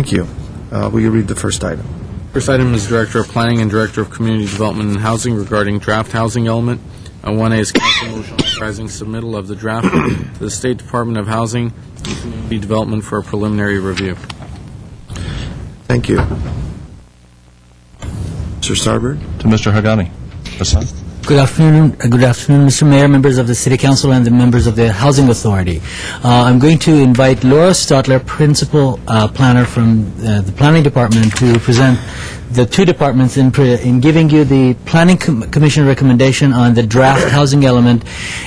Thank you. Will you read the first item? First item is Director of Planning and Director of Community Development and Housing regarding draft housing element. 1A is council motion authorizing submittal of the draft to the State Department of Housing and Community Development for a preliminary review. Thank you. Mr. Starbird? To Mr. Hagani. Hassan? Good afternoon, Mr. Mayor, members of the City Council, and the members of the Housing Authority. I'm going to invite Laura Stotler, Principal Planner from the Planning Department, to present the two departments in giving you the Planning Commission recommendation on the draft housing element.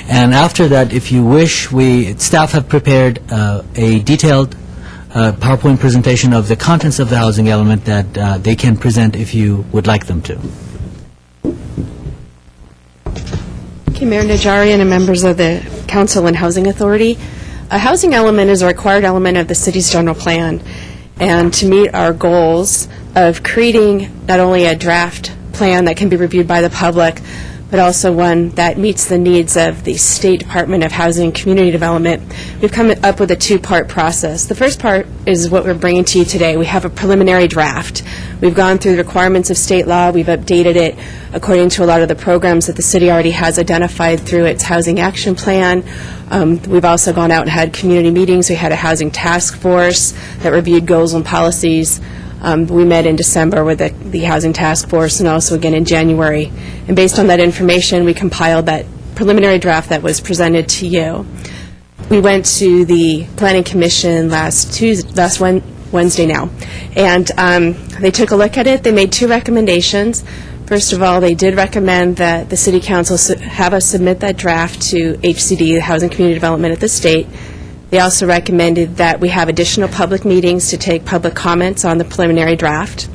And after that, if you wish, staff have prepared a detailed PowerPoint presentation of the contents of the housing element that they can present if you would like them to. Mayor Najarian and members of the Council and Housing Authority. A housing element is a required element of the city's general plan, and to meet our goals of creating not only a draft plan that can be reviewed by the public, but also one that meets the needs of the State Department of Housing and Community Development, we've come up with a two-part process. The first part is what we're bringing to you today. We have a preliminary draft. We've gone through the requirements of state law. We've updated it according to a lot of the programs that the city already has identified through its housing action plan. We've also gone out and had community meetings. We had a housing task force that reviewed goals and policies. We met in December with the Housing Task Force and also again in January. And based on that information, we compiled that preliminary draft that was presented to you. We went to the Planning Commission last Wednesday now, and they took a look at it. They made two recommendations. First of all, they did recommend that the City Council have us submit that draft to HCD, the Housing Community Development at the state. They also recommended that we have additional public meetings to take public comments on the preliminary draft,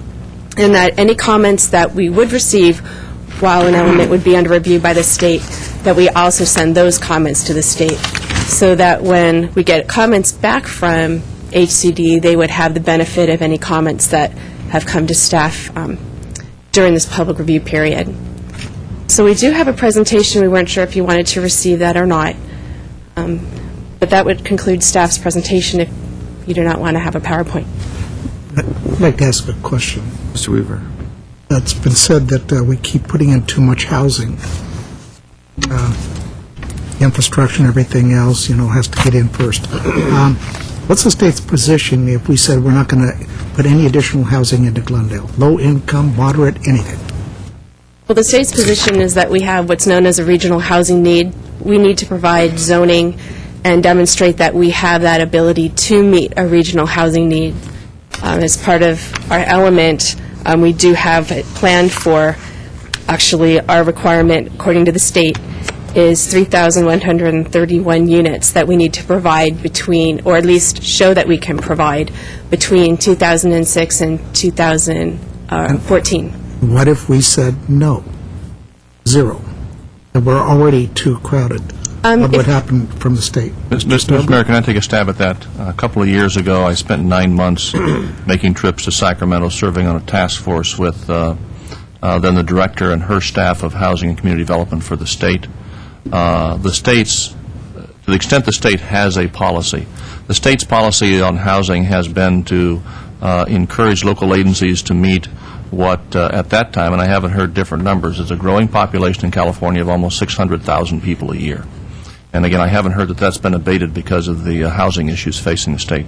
and that any comments that we would receive while an element would be under review by the state, that we also send those comments to the state, so that when we get comments back from HCD, they would have the benefit of any comments that have come to staff during this public review period. So we do have a presentation. We weren't sure if you wanted to receive that or not. But that would conclude staff's presentation if you do not want to have a PowerPoint. I'd like to ask a question. Mr. Weaver? It's been said that we keep putting in too much housing. Infrastructure and everything else, has to get in first. What's the state's position if we said we're not going to put any additional housing into Glendale? Low income, moderate, anything? Well, the state's position is that we have what's known as a regional housing need. We need to provide zoning and demonstrate that we have that ability to meet a regional housing need. As part of our element, we do have it planned for, actually, our requirement, according to the state, is 3,131 units that we need to provide between, or at least show that we can provide, between 2006 and 2014. What if we said no? Zero. And we're already too crowded. What would happen from the state? Mr. Mayor, can I take a stab at that? A couple of years ago, I spent 9 months making trips to Sacramento, serving on a task force with then the director and her staff of Housing and Community Development for the state. The state's, to the extent the state has a policy, the state's policy on housing has been to encourage local agencies to meet what, at that time, and I haven't heard different numbers, is a growing population in California of almost 600,000 people a year. And again, I haven't heard that that's been abated because of the housing issues facing the state.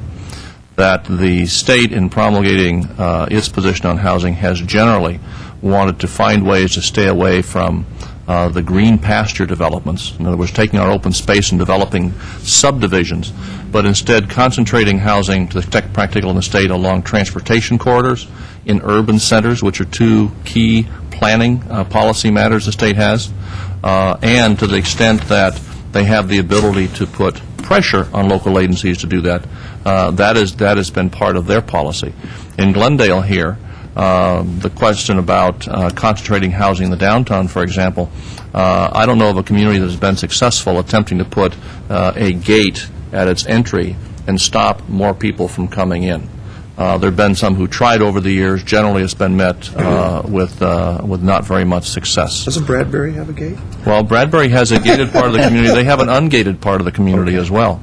That the state, in promulgating its position on housing, has generally wanted to find ways to stay away from the green pasture developments, in other words, taking our open space and developing subdivisions, but instead concentrating housing, to the extent practical in the state, along transportation corridors, in urban centers, which are two key planning policy matters the state has, and to the extent that they have the ability to put pressure on local agencies to do that, that has been part of their policy. In Glendale here, the question about concentrating housing in the downtown, for example, I don't know of a community that has been successful attempting to put a gate at its entry and stop more people from coming in. There have been some who tried over the years. Generally, it's been met with not very much success. Doesn't Bradbury have a gate? Well, Bradbury has a gated part of the community. They have an ungated part of the community as well.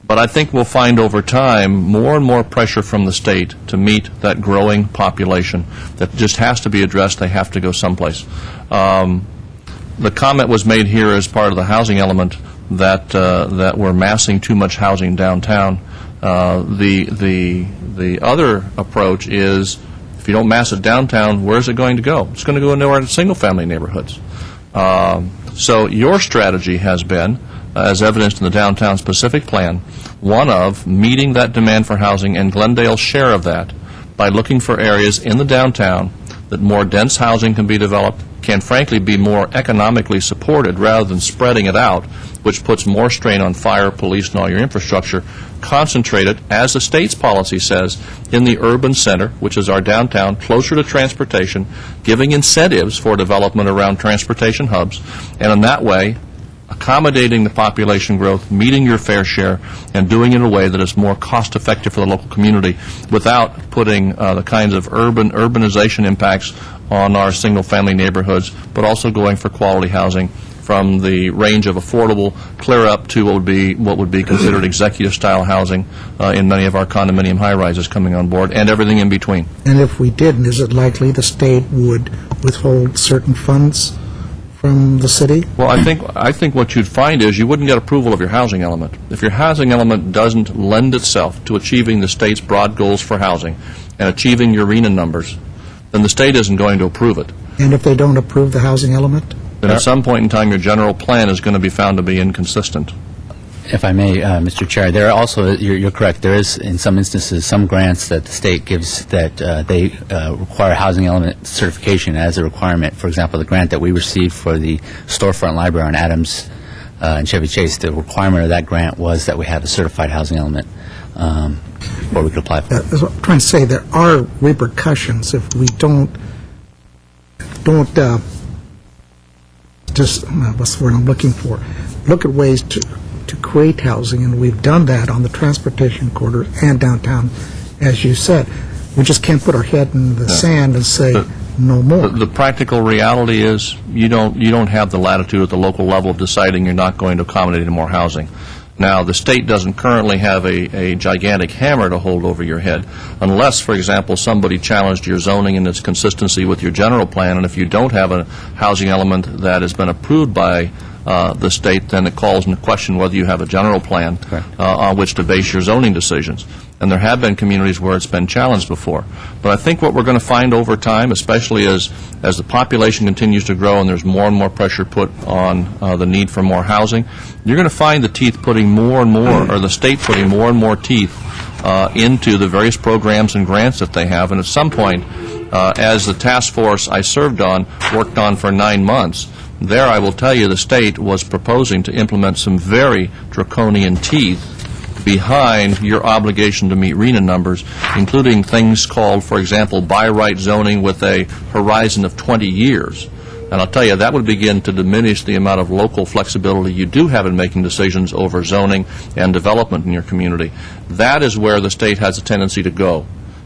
But I think we'll find over time more and more pressure from the state to meet that growing population that just has to be addressed. They have to go someplace. The comment was made here as part of the housing element that we're massing too much housing downtown. The other approach is, if you don't mass it downtown, where's it going to go? It's going to go nowhere in single-family neighborhoods. So your strategy has been, as evidenced in the downtown specific plan, one of meeting that demand for housing and Glendale's share of that by looking for areas in the downtown that more dense housing can be developed, can frankly be more economically supported rather than spreading it out, which puts more strain on fire, police, and all your infrastructure. Concentrate it, as the state's policy says, in the urban center, which is our downtown, closer to transportation, giving incentives for development around transportation hubs, and in that way, accommodating the population growth, meeting your fair share, and doing it in a way that is more cost-effective for the local community without putting the kinds of urbanization impacts on our single-family neighborhoods, but also going for quality housing from the range of affordable clear up to what would be considered executive-style housing in many of our condominium high-rises coming on board, and everything in between. And if we didn't, is it likely the state would withhold certain funds from the city? Well, I think what you'd find is you wouldn't get approval of your housing element. If your housing element doesn't lend itself to achieving the state's broad goals for housing and achieving your RENA numbers, then the state isn't going to approve it. And if they don't approve the housing element? Then at some point in time, your general plan is going to be found to be inconsistent. If I may, Mr. Chair, there are also, you're correct, there is in some instances some grants that the state gives that they require housing element certification as a requirement. For example, the grant that we received for the storefront library on Adams and Chevy Chase, the requirement of that grant was that we have a certified housing element before we could apply for it. That's what I'm trying to say. There are repercussions if we don't just, what's the word I'm looking for, look at ways to create housing, and we've done that on the transportation corridor and downtown, as you said. We just can't put our head in the sand and say no more. The practical reality is you don't have the latitude at the local level of deciding you're not going to accommodate any more housing. Now, the state doesn't currently have a gigantic hammer to hold over your head unless, for example, somebody challenged your zoning and its consistency with your general plan, and if you don't have a housing element that has been approved by the state, then it calls into question whether you have a general plan on which to base your zoning decisions. And there have been communities where it's been challenged before. But I think what we're going to find over time, especially as the population continues to grow and there's more and more pressure put on the need for more housing, you're going to find the teeth putting more and more, or the state putting more and more teeth into the various programs and grants that they have. And at some point, as the task force I served on worked on for 9 months, there I will tell you the state was proposing to implement some very draconian teeth behind your obligation to meet RENA numbers, including things called, for example, by-right zoning with a horizon of 20 years. And I'll tell you, that would begin to diminish the amount of local flexibility you do have in making decisions over zoning and development in your community. That is where the state has a tendency to go,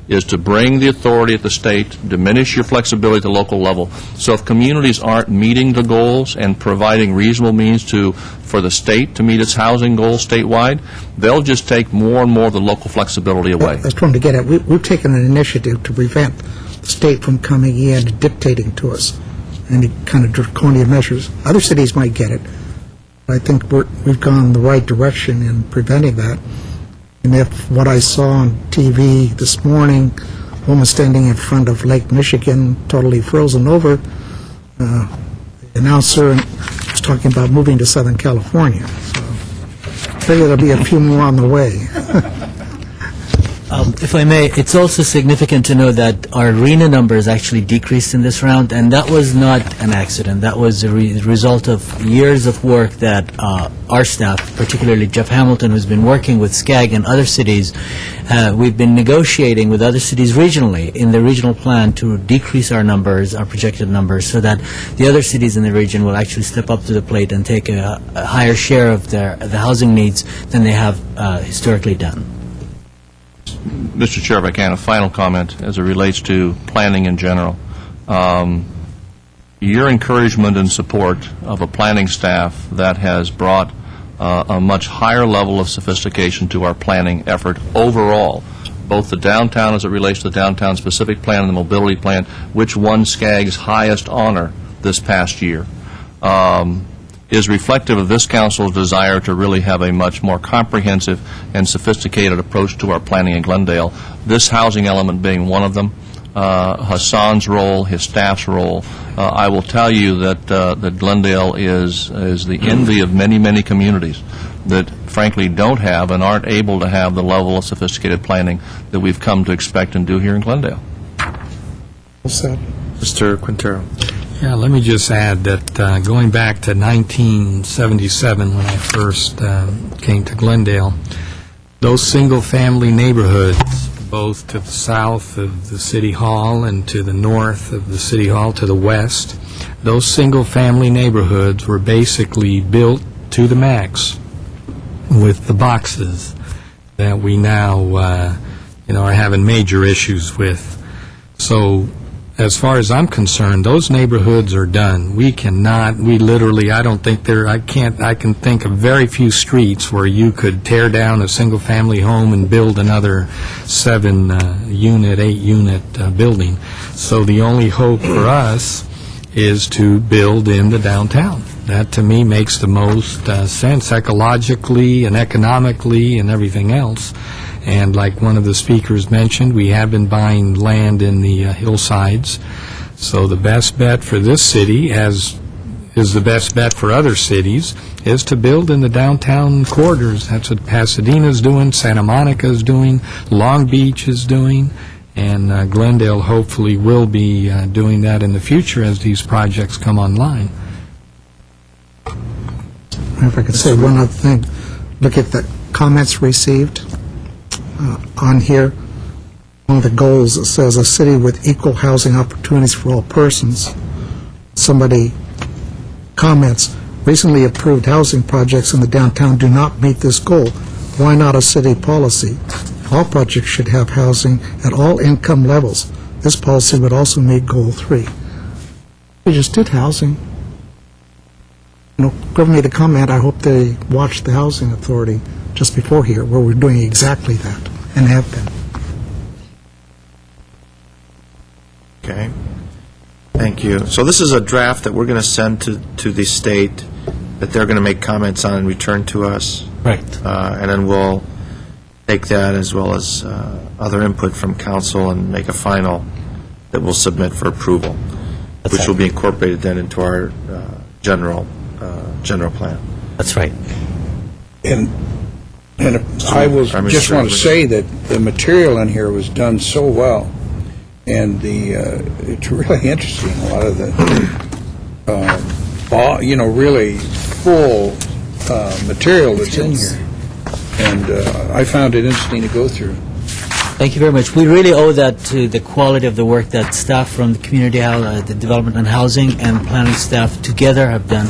is to bring the authority at the state, diminish your flexibility at the local level. So if communities aren't meeting the goals and providing reasonable means for the state to meet its housing goals statewide, they'll just take more and more of the local flexibility away. That's what I'm trying to get at. We've taken an initiative to prevent the state from coming in and dictating to us any kind of draconian measures. Other cities might get it. But I think we've gone in the right direction in preventing that. And if what I saw on TV this morning, a woman standing in front of Lake Michigan, totally frozen over, the announcer was talking about moving to Southern California. So I figure there'll be a few more on the way. If I may, it's also significant to know that our RENA numbers actually decreased in this round, and that was not an accident. That was a result of years of work that our staff, particularly Jeff Hamilton, who's been working with SCAG and other cities, we've been negotiating with other cities regionally in the regional plan to decrease our numbers, our projected numbers, so that the other cities in the region will actually step up to the plate and take a higher share of the housing needs than they have historically done. Mr. Chair, if I can, a final comment as it relates to planning in general. Your encouragement and support of a planning staff that has brought a much higher level of sophistication to our planning effort overall, both the downtown as it relates to the downtown-specific plan and the mobility plan, which won SCAG's highest honor this past year, is reflective of this council's desire to really have a much more comprehensive and sophisticated approach to our planning in Glendale, this housing element being one of them. Hassan's role, his staff's role. I will tell you that Glendale is the envy of many, many communities that frankly don't have and aren't able to have the level of sophisticated planning that we've come to expect and do here in Glendale. Well said. Mr. Quintero. Yeah, let me just add that going back to 1977, when I first came to Glendale, those single-family neighborhoods, both to the south of the City Hall and to the north of the City Hall to the west, those single-family neighborhoods were basically built to the max with the boxes that we now, are having major issues with. So, as far as I'm concerned, those neighborhoods are done. We literally, I can think of very few streets where you could tear down a single-family home and build another 7-unit, 8-unit building. So the only hope for us is to build in the downtown. That, to me, makes the most sense ecologically and economically and everything else. And like one of the speakers mentioned, we have been buying land in the hillsides. So the best bet for this city, as is the best bet for other cities, is to build in the downtown corridors. That's what Pasadena's doing, Santa Monica's doing, Long Beach is doing, and Glendale hopefully will be doing that in the future as these projects come online. If I could say one other thing, look at the comments received on here. One of the goals, it says, a city with equal housing opportunities for all persons. Somebody comments, recently approved housing projects in the downtown do not meet this goal. Why not a city policy? All projects should have housing at all income levels. This policy would also meet Goal 3. We just did housing. Whoever made the comment, I hope they watched the Housing Authority just before here, where we're doing exactly that, and have been. Okay. Thank you. So this is a draft that we're going to send to the state that they're going to make comments on and return to us. Right. And then we'll take that as well as other input from council and make a final that we'll submit for approval, which will be incorporated then into our general plan. That's right. And I will just want to say that the material in here was done so well, and it's really interesting. A lot of the, really full material that's in here, and I found it interesting to go through. Thank you very much. We really owe that to the quality of the work that staff from the community, the development and housing, and planning staff together have done.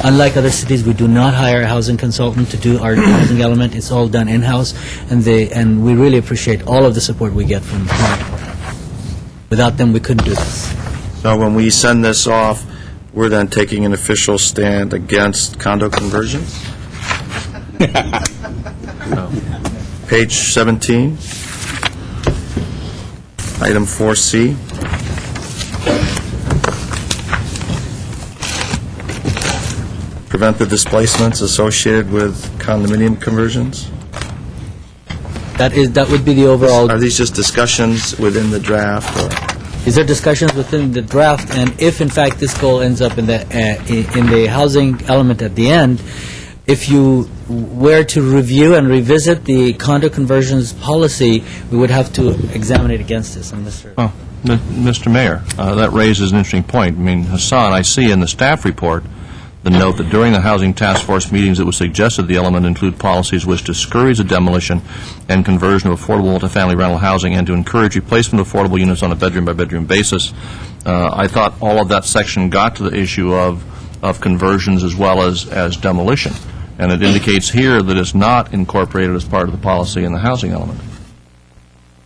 Unlike other cities, we do not hire a housing consultant to do our housing element. It's all done in-house, and we really appreciate all of the support we get from the planning department. Without them, we couldn't do this. So when we send this off, we're then taking an official stand against condo conversions? Page 17, item 4C. Prevent the displacements associated with condominium conversions? That would be the overall. Are these just discussions within the draft, or? These are discussions within the draft, and if in fact this goal ends up in the housing element at the end, if you were to review and revisit the condo conversions policy, we would have to examine it against this. And Mr. Mayor, that raises an interesting point. I mean, Hassan, I see in the staff report the note that during the Housing Task Force meetings it was suggested the element include policies which discourage the demolition and conversion of affordable multifamily rental housing and to encourage replacement of affordable units on a bedroom-by-bedroom basis. I thought all of that section got to the issue of conversions as well as demolition, and it indicates here that it's not incorporated as part of the policy in the housing element.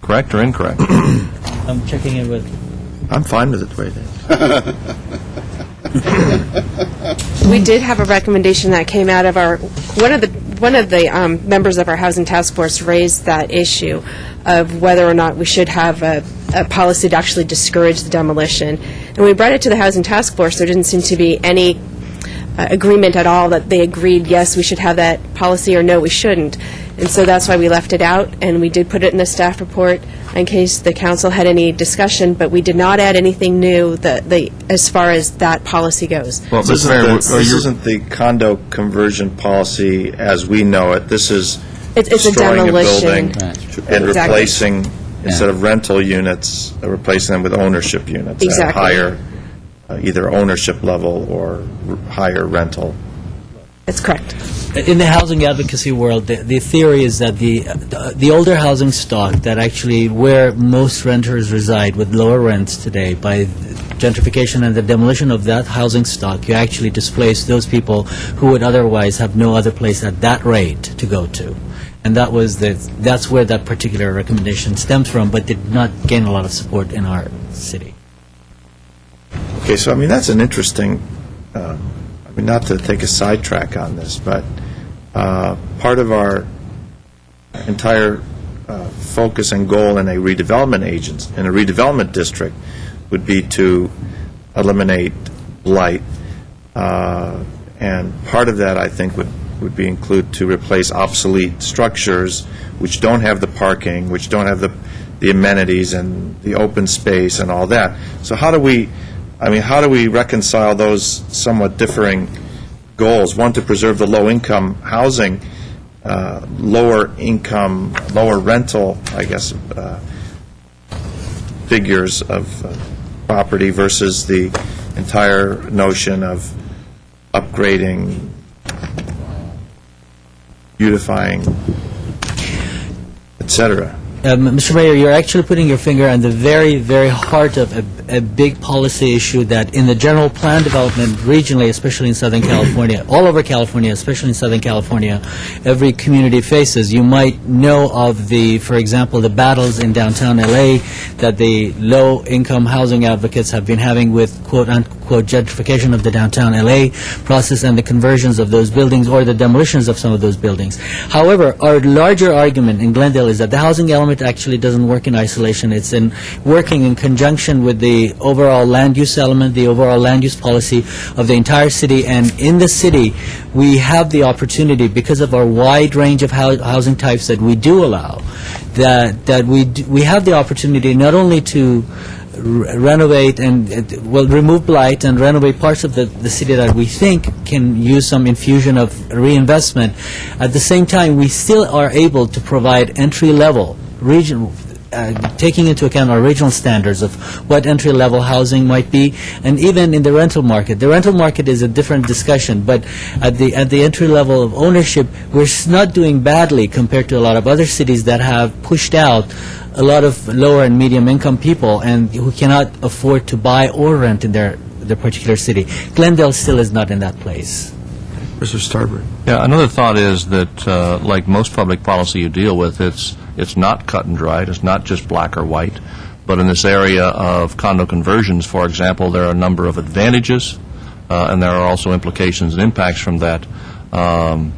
Correct or incorrect? I'm checking in with. I'm fine with it the way it is. We did have a recommendation that came out of our, one of the members of our Housing Task Force raised that issue of whether or not we should have a policy to actually discourage the demolition. And when we brought it to the Housing Task Force, there didn't seem to be any agreement at all that they agreed, yes, we should have that policy, or no, we shouldn't. And so that's why we left it out, and we did put it in the staff report in case the council had any discussion, but we did not add anything new as far as that policy goes. Well, This isn't the condo conversion policy as we know it. This is It's a destroying a demolition. building Exactly. and replacing, instead of rental units, replacing them with ownership units. At Exactly. higher, either ownership level or higher rental. That's correct. In the housing advocacy world, the theory is that the older housing stock that actually where most renters reside with lower rents today, by gentrification and the demolition of that housing stock, you actually displace those people who would otherwise have no other place at that rate to go to. And that's where that particular recommendation stems from, but did not gain a lot of support in our city. Okay, so, I mean, that's an interesting, not to take a sidetrack on this, but part of our entire focus and goal in a redevelopment district would be to eliminate blight. And part of that, I think, would be include to replace obsolete structures which don't have the parking, which don't have the amenities and the open space and all that. So how do we reconcile those somewhat differing goals? One, to preserve the low-income housing, lower rental, I guess, figures of property versus the entire notion of upgrading, beautifying, et cetera. Mr. Mayor, you're actually putting your finger on the very, very heart of a big policy issue that in the general plan development regionally, especially in Southern California, all over California, especially in Southern California, every community faces. You might know of for example, the battles in downtown L.A. that the low-income housing advocates have been having with quote-unquote gentrification of the downtown L.A. process and the conversions of those buildings or the demolitions of some of those buildings. However, our larger argument in Glendale is that the housing element actually doesn't work in isolation. It's working in conjunction with the overall land use element, the overall land use policy of the entire city. And in the city, we have the opportunity, because of our wide range of housing types that we do allow, that we have the opportunity not only to renovate and, remove blight and renovate parts of the city that we think can use some infusion of reinvestment. At the same time, we still are able to provide entry-level, taking into account our regional standards of what entry-level housing might be, and even in the rental market. The rental market is a different discussion, but at the entry level of ownership, we're not doing badly compared to a lot of other cities that have pushed out a lot of lower and medium income people and who cannot afford to buy or rent in their particular city. Glendale still is not in that place. Mr. Starbird. Yeah, another thought is that, like most public policy you deal with, it's not cut and dried. It's not just black or white. But in this area of condo conversions, for example, there are a number of advantages, and there are also implications and impacts from that. And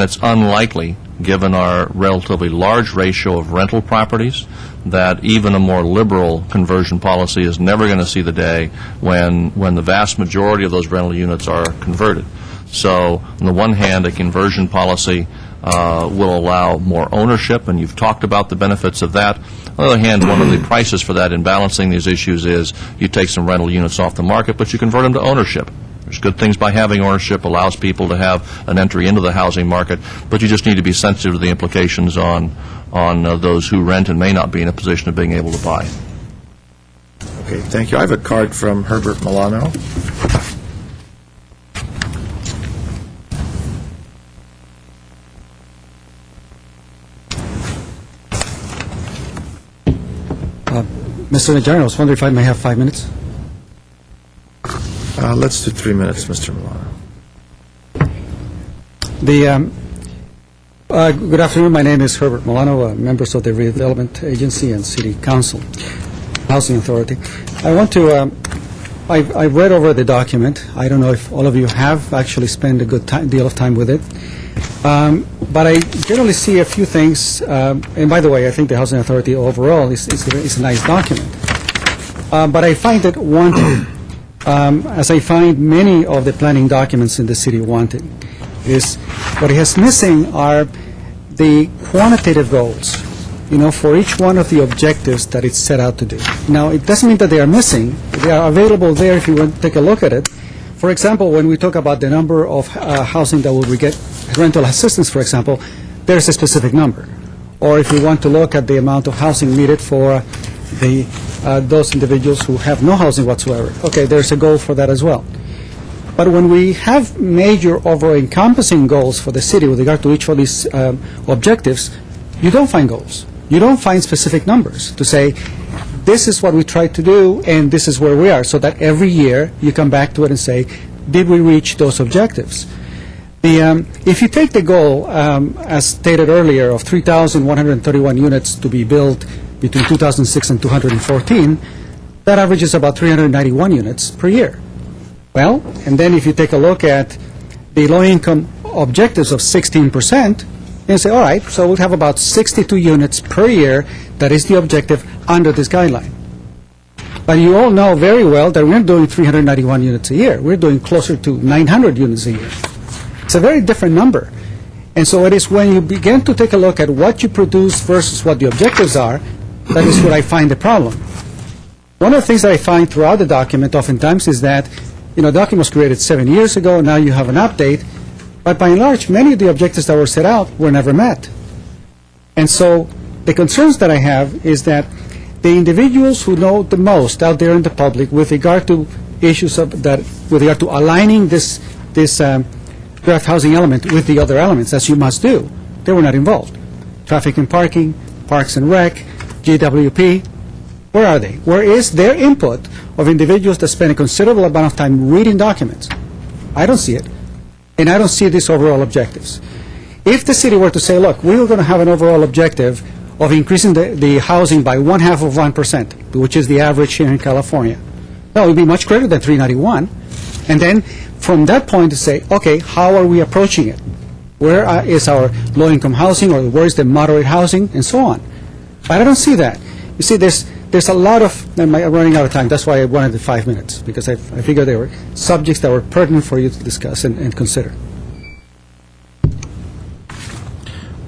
it's unlikely, given our relatively large ratio of rental properties, that even a more liberal conversion policy is never going to see the day when the vast majority of those rental units are converted. So, on the one hand, a conversion policy will allow more ownership, and you've talked about the benefits of that. On the other hand, one of the prices for that in balancing these issues is you take some rental units off the market, but you convert them to ownership. There's good things by having ownership, allows people to have an entry into the housing market, but you just need to be sensitive to the implications on those who rent and may not be in a position of being able to buy. Okay, thank you. I have a card from Herbert Milano. Mr. Najarian, I was wondering if I may have 5 minutes? Let's do 3 minutes, Mr. Milano. Good afternoon. My name is Herbert Milano, members of the Redevelopment Agency and City Council, Housing Authority. I want to I've read over the document. I don't know if all of you have actually spent a good deal of time with it. But I generally see a few things, and by the way, I think the Housing Authority overall is a nice document. But I find it wanting, as I find many of the planning documents in the city wanting, is what it has missing are the quantitative goals, for each one of the objectives that it's set out to do. Now, it doesn't mean that they are missing. They are available there if you want to take a look at it. For example, when we talk about the number of housing that will get rental assistance, for example, there's a specific number. Or if we want to look at the amount of housing needed for those individuals who have no housing whatsoever, okay, there's a goal for that as well. But when we have major over-encompassing goals for the city with regard to each of these objectives, you don't find goals. You don't find specific numbers to say, this is what we tried to do, and this is where we are, so that every year you come back to it and say, did we reach those objectives? If you take the goal, as stated earlier, of 3,131 units to be built between 2006 and 2014, that averages about 391 units per year. Well, and then if you take a look at the low-income objectives of 16%, you say, all right, so we'll have about 62 units per year. That is the objective under this guideline. But you all know very well that we're not doing 391 units a year. We're doing closer to 900 units a year. It's a very different number. And so it is when you begin to take a look at what you produce versus what the objectives are, that is where I find the problem. One of the things that I find throughout the document oftentimes is that, the document was created 7 years ago, now you have an update, but by and large, many of the objectives that were set out were never met. And so the concerns that I have is that the individuals who know the most out there in the public with regard to issues with regard to aligning this draft housing element with the other elements, as you must do, they were not involved. Traffic and parking, Parks and Rec, GWP, where are they? Where is their input of individuals that spend a considerable amount of time reading documents? I don't see it. And I don't see these overall objectives. If the city were to say, look, we were going to have an overall objective of increasing the housing by 0.5%, which is the average here in California, that would be much greater than 391. And then from that point to say, okay, how are we approaching it? Where is our low-income housing, or where is the moderate housing, and so on? But I don't see that. You see, there's a lot of, I'm running out of time, that's why I wanted the 5 minutes, because I figured they were subjects that were pertinent for you to discuss and consider.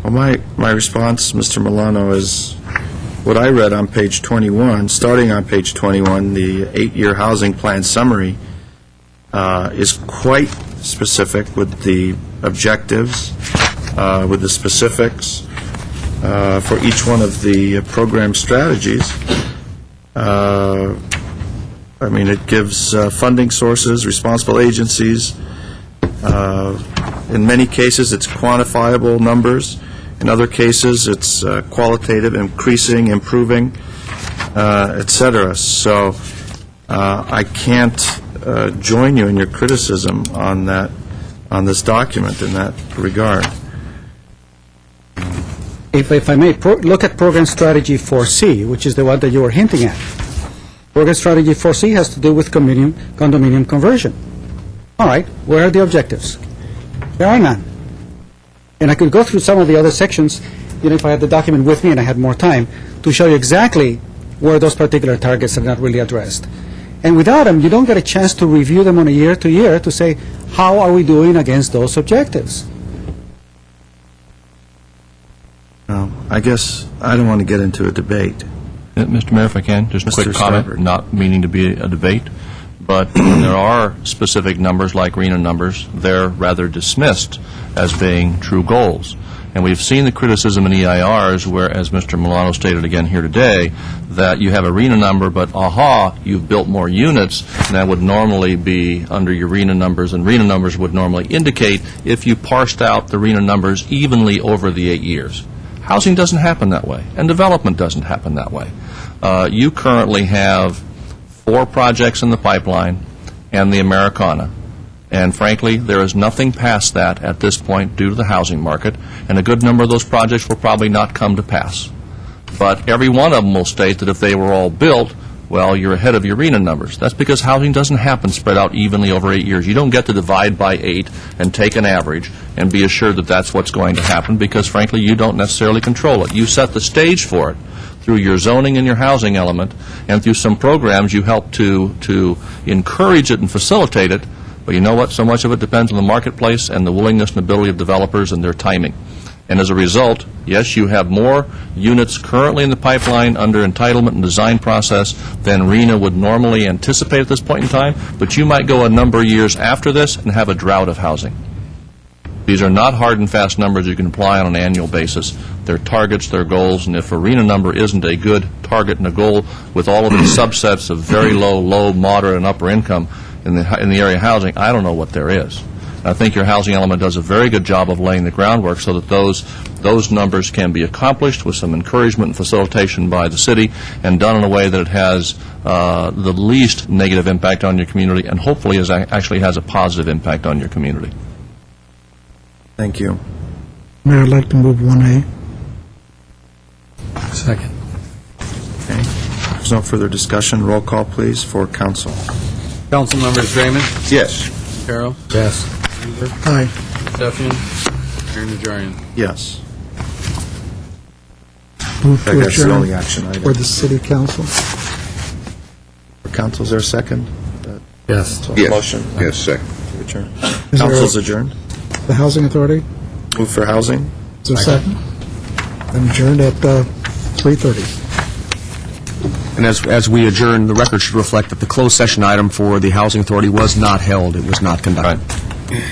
Well, my response, Mr. Milano, is what I read on page 21, starting on page 21, the 8-year housing plan summary is quite specific with the objectives, with the specifics for each one of the program strategies. It gives funding sources, responsible agencies. In many cases, it's quantifiable numbers. In other cases, it's qualitative, increasing, improving, et cetera. So I can't join you in your criticism on this document in that regard. If I may, look at Program Strategy 4C, which is the one that you were hinting at. Program Strategy 4C has to do with condominium conversion. All right, where are the objectives? There are none. And I could go through some of the other sections, if I had the document with me and I had more time, to show you exactly where those particular targets are not really addressed. And without them, you don't get a chance to review them on a year-to-year to say, how are we doing against those objectives? I guess I don't want to get into a debate. Mr. Mayor, if I can, just a Mr. quick comment, Steinberg. not meaning to be a debate, but when there are specific numbers like RENA numbers, they're rather dismissed as being true goals. And we've seen the criticism in EIRs where, as Mr. Milano stated again here today, that you have a RENA number, but you've built more units, and that would normally be under your RENA numbers, and RENA numbers would normally indicate if you parsed out the RENA numbers evenly over the 8 years. Housing doesn't happen that way, and development doesn't happen that way. You currently have 4 projects in the pipeline and the Americana. And frankly, there is nothing past that at this point due to the housing market, and a good number of those projects will probably not come to pass. But every one of them will state that if they were all built, well, you're ahead of your RENA numbers. That's because housing doesn't happen spread out evenly over 8 years. You don't get to divide by 8 and take an average and be assured that that's what's going to happen, because, frankly, you don't necessarily control it. You set the stage for it through your zoning and your housing element, and through some programs you help to encourage it and facilitate it. But you know what? So much of it depends on the marketplace and the willingness and ability of developers and their timing. And as a result, yes, you have more units currently in the pipeline under entitlement and design process than RENA would normally anticipate at this point in time, but you might go a number of years after this and have a drought of housing. These are not hard and fast numbers you can apply on an annual basis. They're targets, they're goals, and if a RENA number isn't a good target and a goal with all of these subsets of very low, moderate, and upper income in the area of housing, I don't know what there is. I think your housing element does a very good job of laying the groundwork so that those numbers can be accomplished with some encouragement and facilitation by the city, and done in a way that it has the least negative impact on your community, and hopefully actually has a positive impact on your community. Thank you. Mayor, I'd like to move 1A. Second. Okay. There's no further discussion. Roll call, please, for council. Council members Raymond, Yes. Carroll, Yes. Aye. Stefan, Mayor Najarian. Yes. Move to That's the only adjourn action item. for the city council. For council, is there a second? Yes. So Yes. Motion? Yes, second. to adjourn. Is there a- Council's adjourned. The Housing Authority, Move for housing? is there a second? And adjourned at 3:30. And as we adjourn, the record should reflect that the closed session item for the Housing Authority was not held. It was not conducted. Right.